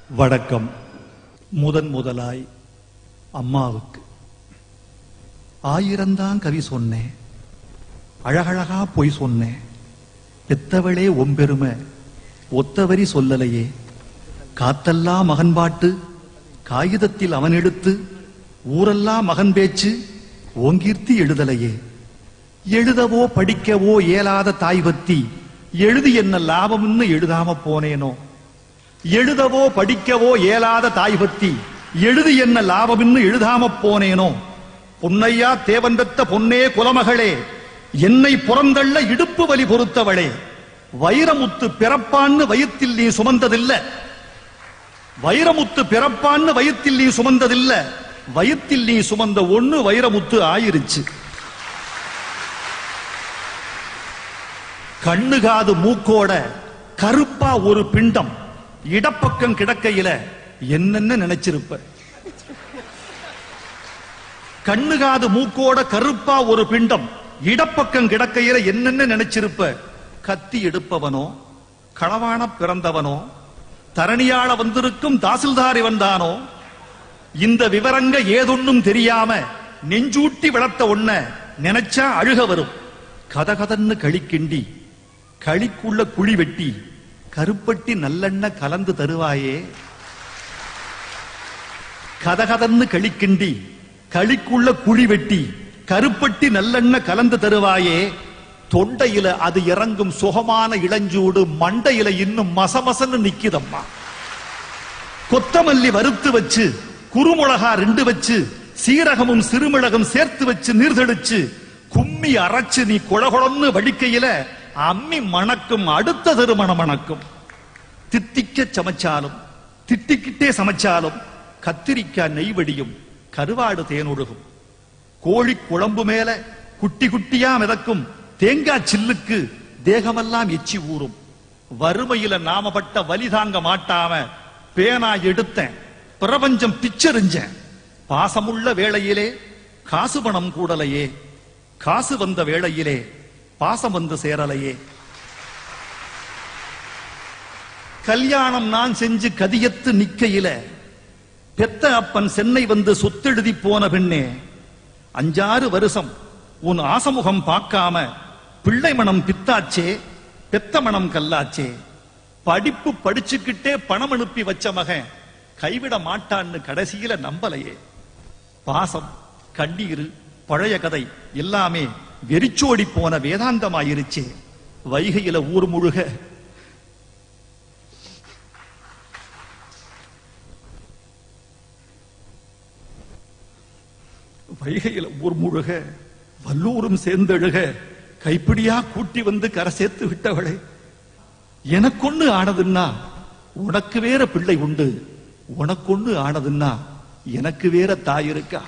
வணக்கம். முதலாய் அம்மாவுக்கு 1000 கவி சொன்னேன், அழகழகா பொய் சொன்னேன். பெத்தவளே ஒம்பெருமை ஒத்தவரி சொல்லலையே. காத்தெல்லாம் மகன் பாட்டு காகிதத்தில் அவன் எடுத்து, ஊரெல்லாம் மகன் பேச்சு ஓங்கீர்த்தி எழுதலையே. எழுதவோ படிக்கவோ இயலாத தாய் பத்தி எழுதி என்ன லாபம்னு எழுதாம போனேனோ. எழுதவோ படிக்கவோ இயலாத தாய் பத்தி எழுதி என்ன லாபம்னு எழுதாம போனேனோ. பொன்னையா தேவன் பெத்த பொன்னே குலமகளே, என்னை புறந்தள்ள இடுப்பு வலி பொறுத்தவளே. வைரமுத்து பிறப்பான்னு வயிற்றில் நீ சுமந்ததில்ல. வைரமுத்து பிறப்பான்னு வயிற்றில் நீ சுமந்ததில்ல. வயிற்றில் நீ சுமந்த ஒண்ணு வைரமுத்து ஆயிருச்சு. கண்ணுகாது மூக்கோட கருப்பா ஒரு பிண்டம் இடப்பக்கம் கிடக்கையில என்னென்ன நினைச்சிருப்ப. கண்ணுகாது மூக்கோட கருப்பா ஒரு பிண்டம் இடப்பக்கம் கிடக்கையில என்னென்ன நினைச்சிருப்ப. கத்தி எடுப்பவனோ, களவான பிறந்தவனோ, தரணியாள வந்திருக்கும் தாசில்தாரி வந்தானோ, இந்த விவரங்க ஏதொன்னும் தெரியாம நெஞ்சூட்டி வளர்த்த ஒன்ன நினைச்சா அழுக வரும். கதகதன்னு களிக்கிண்டி களிக்குள்ள குழி வெட்டி கருப்பட்டி நல்லெண்ண கலந்து தருவாயே. கதகதன்னு களிக்கிண்டி களிக்குள்ள குழி வெட்டி கருப்பட்டி நல்லெண்ண கலந்து தருவாயே. தொண்டையில அது இறங்கும் சுகமான இளஞ்சூடு மண்டையில இன்னும் மசமசன்னு நிக்குதம்மா. கொத்தமல்லி வறுத்து வச்சு, குறுமுளகா 2 வச்சு, சீரகமும் சிறுமிளகும் சேர்த்து வச்சு நீர்தெளிச்சு கும்மி அரைச்சு நீ கொழகொழன்னு வடிக்கையில அம்மி மணக்கும், அடுத்த திருமணம் மணக்கும். தித்திக்க சமைச்சாலும் திட்டிக்கிட்டே சமைச்சாலும் கத்திரிக்காய் நெய்வடியும், கருவாடு தேனொழுகும். கோழி குழம்பு மேல குட்டி குட்டியா மிதக்கும் தேங்காய் சில்லுக்கு தேகமெல்லாம் எச்சி ஊறும். வறுமையில நாமப்பட்ட வலி தாங்க மாட்டாம பேனா எடுத்தேன், பிரபஞ்சம் பிச்செறிஞ்சேன். பாசமுள்ள வேளையிலே காசு பணம் கூடலையே, காசு வந்த வேளையிலே பாசம் வந்து சேரலையே. கல்யாணம் நான் செஞ்சு கதியத்து நிக்கையில பெத்த அப்பன் சென்னை வந்து சொத்தெழுதி போன பெண்ணே. 5-6 வருஷம் உன் ஆசமுகம் பார்க்காம பிள்ளை மனம் பித்தாச்சே, பெத்த மனம் கல்லாச்சே. படிப்பு படிச்சுக்கிட்டே பணம் அனுப்பி வச்ச மகன் கைவிட மாட்டான்னு கடைசியில நம்பலையே. பாசம், கண்ணீர், பழைய கதை எல்லாமே வெறிச்சோடி போன வேதாந்தமாயிருச்சே. வைகையில ஊர் முழுக வல்லூரும் சேர்ந்தெழுக கைப்பிடியா கூட்டி வந்து கரை சேர்த்து விட்டவளே. எனக்கொன்னு ஆனதுன்னா உனக்கு வேற பிள்ளை உண்டு, உனக்கொன்னு ஆனதுன்னா எனக்கு வேற தாய் இருக்கா.